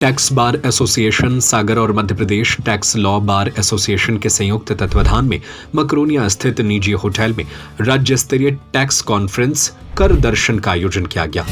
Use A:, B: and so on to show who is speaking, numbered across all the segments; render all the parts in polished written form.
A: Tax bar association सागर और Madhya Pradesh tax law bar association के संयुक्त तत्वाधान में मकरोनिया स्थित निजी होटल में राज्य स्तरीय टैक्स कॉन्फ्रेंस कर दर्शन का आयोजन किया गया।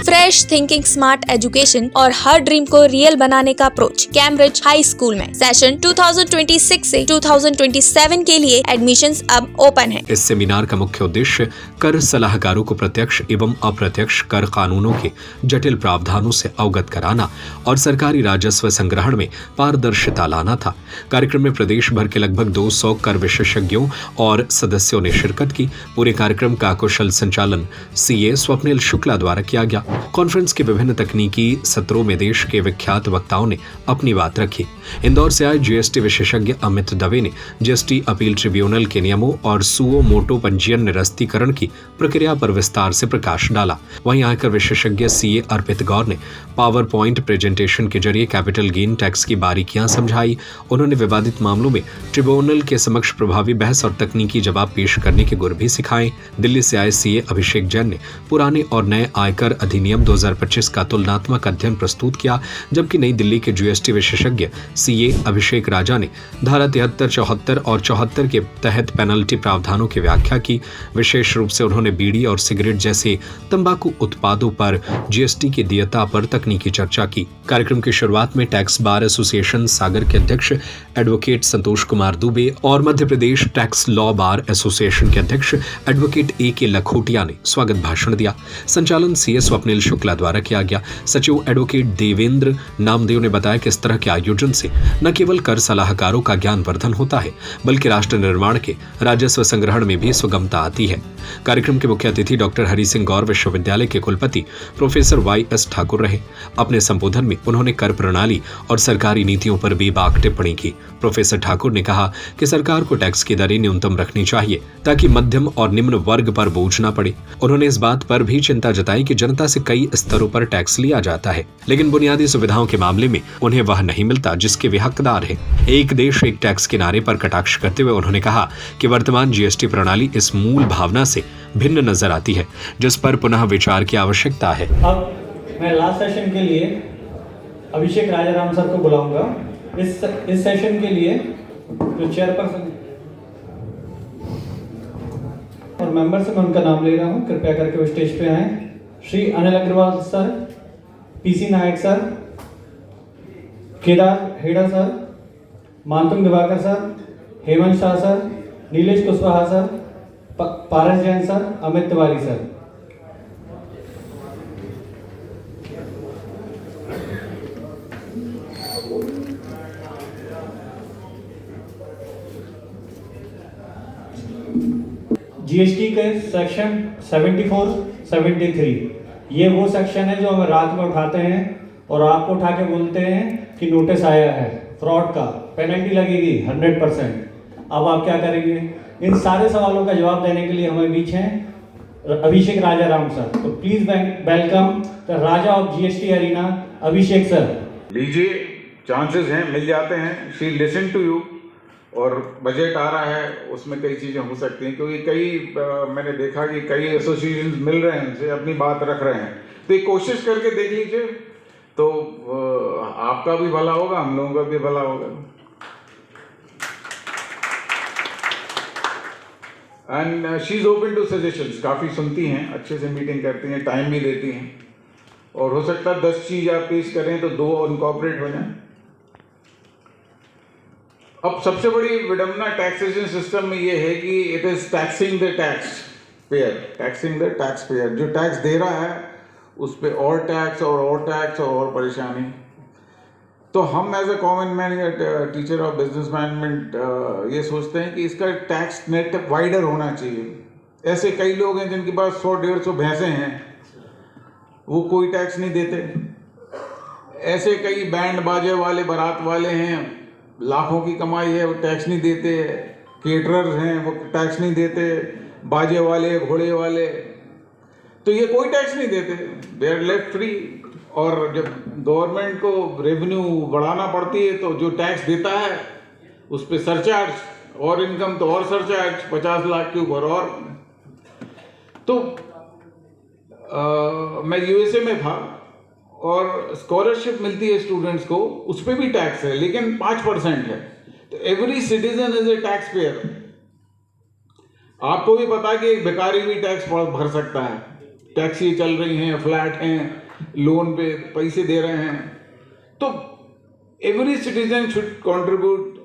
B: फ्रेश थिंकिंग स्मार्ट एजुकेशन और हर ड्रीम को रियल बनाने का अप्रोच कैम्ब्रिज हाई स्कूल में सेशन 2026 से 2027 के लिए एडमिशंस अब ओपन है।
A: इस सेमिनार का मुख्य उद्देश्य कर सलाहकारों को प्रत्यक्ष एवं अप्रत्यक्ष कर कानूनों के जटिल प्रावधानों से अवगत कराना और सरकारी राजस्व संग्रहण में पारदर्शिता लाना था। कार्यक्रम में प्रदेश भर के लगभग 200 कर विशेषज्ञों और सदस्यों ने शिरकत की। पूरे कार्यक्रम का कुशल संचालन सीए स्वप्निल शुक्ला द्वारा किया गया। कॉन्फ्रेंस के विभिन्न तकनीकी सत्रों में देश के विख्यात वक्ताओं ने अपनी बात रखी। इंदौर से आए जीएसटी विशेषज्ञ अमित दवे ने जीएसटी अपील ट्रिब्यूनल के नियमों और सुओ मोटो पंजीयन निरस्तीकरण की प्रक्रिया पर विस्तार से प्रकाश डाला। वहीं आयकर विशेषज्ञ सीए अर्पित गौर ने पावर पॉइंट प्रेजेंटेशन के जरिए कैपिटल गेन टैक्स की बारीकियां समझाई। उन्होंने विवादित मामलों में ट्रिब्यूनल के समक्ष प्रभावी बहस और तकनीकी जवाब पेश करने के गुर भी सिखाए। दिल्ली से आए सीए अभिषेक जैन ने पुराने और नए आयकर अधिनियम 2025 का तुलनात्मक अध्ययन प्रस्तुत किया, जबकि नई दिल्ली के जीएसटी विशेषज्ञ सीए अभिषेक राजा ने धारा 73, 74 और 74 के तहत पेनल्टी प्रावधानों की व्याख्या की। विशेष रूप से उन्होंने बीड़ी और सिगरेट जैसे तंबाकू उत्पादों पर जीएसटी की देयता पर तकनीकी चर्चा की। कार्यक्रम की शुरुआत में टैक्स बार एसोसिएशन सागर के अध्यक्ष एडवोकेट संतोष कुमार दुबे और Madhya Pradesh tax law bar association के अध्यक्ष एडवोकेट ए.के. लखोटिया ने स्वागत भाषण दिया। संचालन सीए स्वप्निल शुक्ला द्वारा किया गया। सचिव एडवोकेट देवेंद्र नामदेव ने बताया कि इस तरह के आयोजन से न केवल कर सलाहकारों का ज्ञान वर्धन होता है, बल्कि राष्ट्र निर्माण के राजस्व संग्रहण में भी सुगमता आती है। कार्यक्रम के मुख्य अतिथि डॉक्टर हरि सिंह गौर विश्वविद्यालय के कुलपति प्रोफेसर वाई.एस. ठाकुर रहे। अपने संबोधन में उन्होंने कर प्रणाली और सरकारी नीतियों पर बेबाक टिप्पणी की। प्रोफेसर ठाकुर ने कहा कि सरकार को टैक्स की दरें न्यूनतम रखनी चाहिए ताकि मध्यम और निम्न वर्ग पर बोझ न पड़े। उन्होंने इस बात पर भी चिंता जताई कि जनता से कई स्तरों पर टैक्स लिया जाता है, लेकिन बुनियादी सुविधाओं के मामले में उन्हें वह नहीं मिलता जिसके वे हकदार हैं। एक देश एक टैक्स के नारे पर कटाक्ष करते हुए उन्होंने कहा कि वर्तमान जीएसटी प्रणाली इस मूल भावना से भिन्न नजर आती है, जिस पर पुनः विचार की आवश्यकता है।
C: अब मैं लास्ट सेशन के लिए अभिषेक राजाराम सर को बुलाऊंगा। इस सेशन के लिए जो चेयरपर्सन और मेंबर से मैं उनका नाम ले रहा हूं, कृपया करके वो स्टेज पे आए। Shri Anil Agarwal sir, PC Nayak sir, Kedar Heda sir, Mantung Diwakar sir, Hemant Shah sir, Nilesh Kushwaha sir, Paras Jain sir, Amit Tiwari sir. GST के सेक्शन 74, 73 ये वो सेक्शन है जो हम रात में उठाते हैं और आपको उठा के बोलते हैं कि नोटिस आया है फ्रॉड का, पेनल्टी लगेगी 100%। अब आप क्या करेंगे? इन सारे सवालों का जवाब देने के लिए हमारे बीच हैं अभिषेक राजाराम सर। तो please welcome the raja of GST arena, Abhishek sir.
D: लीजिए, चांसेस हैं, मिल जाते हैं। She listen to you. और बजट आ रहा है, उसमें कई चीज़ें हो सकती हैं, क्योंकि मैंने देखा कि कई एसोसिएशन मिल रहे हैं, उनसे अपनी बात रख रहे हैं। तो एक कोशिश करके देख लीजिए, तो आपका भी भला होगा, हम लोगों का भी भला होगा। And she is open to suggestions. काफ़ी सुनती हैं, अच्छे से मीटिंग करती हैं, टाइम भी देती हैं, और हो सकता है 10 चीज़ आप पेश करें तो 2 इनकॉर्पोरेट हो जाएं। अब सबसे बड़ी विडम्बना टैक्सेशन सिस्टम में ये है कि it is taxing the taxpayer, taxing the taxpayer. जो टैक्स दे रहा है उस पर और टैक्स और परेशानी। तो हम एज अ कॉमन मैन या टीचर ऑफ बिजनेस मैनेजमेंट ये सोचते हैं कि इसका टैक्स नेट वाइडर होना चाहिए। ऐसे कई लोग हैं जिनके पास 100-150 भैंसें हैं, वो कोई टैक्स नहीं देते। ऐसे कई बैंड बाजे वाले, बारात वाले हैं, लाखों की कमाई है, वो टैक्स नहीं देते। केटरर्स हैं, वो टैक्स नहीं देते। बाजे वाले, घोड़े वाले, तो ये कोई टैक्स नहीं देते, दे आर लेफ्ट फ्री। और जब गवर्नमेंट को रेवेन्यू बढ़ाना पड़ती है तो जो टैक्स देता है उस पर सरचार्ज, और इनकम तो और सरचार्ज 50 लाख के ऊपर। और तो मैं यूएसए में था और स्कॉलरशिप मिलती है स्टूडेंट्स को, उस पर भी टैक्स है लेकिन 5% है। तो every citizen is a tax payer. आपको भी पता है कि एक भिखारी भी टैक्स भर सकता है। टैक्सी चल रही हैं, फ्लैट हैं, लोन पे पैसे दे रहे हैं। तो every citizen should contribute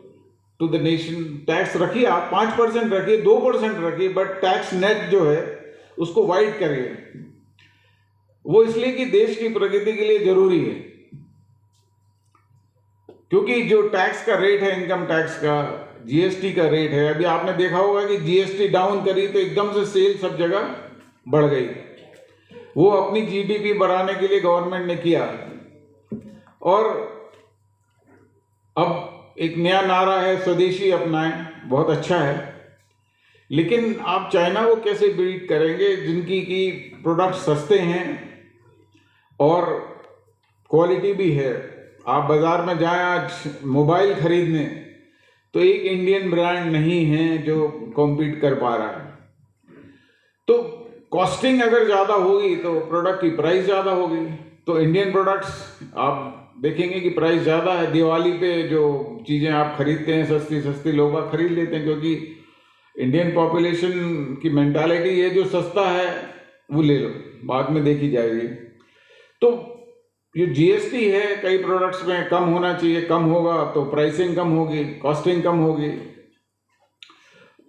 D: to the nation. Tax रखिए आप, 5% रखिए, 2% रखिए, बट टैक्स नेट जो है उसको वाइड करिए। वो इसलिए कि देश की प्रगति के लिए जरूरी है, क्योंकि जो टैक्स का रेट है, इनकम टैक्स का, जीएसटी का रेट है, अभी आपने देखा होगा कि जीएसटी डाउन करी तो एकदम से सेल सब जगह बढ़ गई। वो अपनी जीडीपी बढ़ाने के लिए गवर्नमेंट ने किया। और अब एक नया नारा है, स्वदेशी अपनाएं, बहुत अच्छा है। लेकिन आप चाइना को कैसे बीट करेंगे जिनकी की प्रोडक्ट सस्ते हैं और क्वालिटी भी है। आप बाजार में जाएं आज मोबाइल खरीदने, तो एक इंडियन ब्रांड नहीं है जो कॉम्पीट कर पा रहा है। तो कॉस्टिंग अगर ज़्यादा होगी तो प्रोडक्ट की प्राइस ज़्यादा होगी। तो इंडियन प्रोडक्ट्स आप देखेंगे कि प्राइस ज़्यादा है। दिवाली पे जो चीज़ें आप खरीदते हैं सस्ती सस्ती, लोग खरीद लेते हैं, क्योंकि इंडियन पॉपुलेशन की मेंटालिटी है जो सस्ता है वो ले लो, बाद में देखी जाएगी। तो ये जीएसटी है, कई प्रोडक्ट्स में कम होना चाहिए, कम होगा तो प्राइसिंग कम होगी, कॉस्टिंग कम होगी,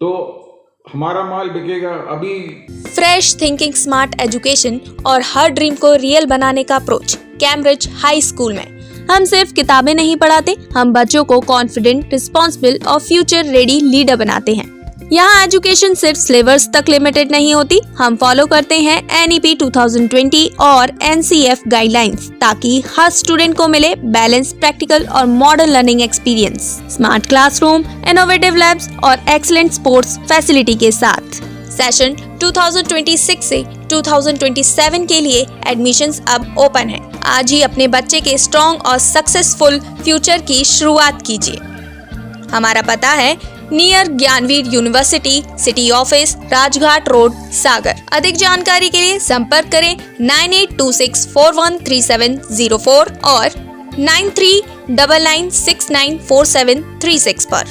D: तो हमारा माल बिकेगा। अभी
B: फ्रेश थिंकिंग स्मार्ट एजुकेशन और हर ड्रीम को रियल बनाने का अप्रोच कैम्ब्रिज हाई स्कूल में। हम सिर्फ किताबें नहीं पढ़ाते, हम बच्चों को कॉन्फिडेंट, रिस्पॉन्सिबल और फ्यूचर रेडी लीडर बनाते हैं। यहाँ एजुकेशन सिर्फ सिलेबस तक लिमिटेड नहीं होती, हम फॉलो करते हैं NEP 2020 और NCF गाइडलाइंस, ताकि हर स्टूडेंट को मिले बैलेंस, प्रैक्टिकल और modern learning experience, smart classroom, innovative labs और एक्सीलेंट स्पोर्ट्स फैसिलिटी के साथ। सेशन 2026 से 2027 के लिए एडमिशंस अब ओपन है। आज ही अपने बच्चे के स्ट्रॉन्ग और सक्सेसफुल फ्यूचर की शुरुआत कीजिए। हमारा पता है near Gyanveer university, city office, Rajghat road, Sagar. अधिक जानकारी के लिए संपर्क करें 9826413704 और 9399694736 पर।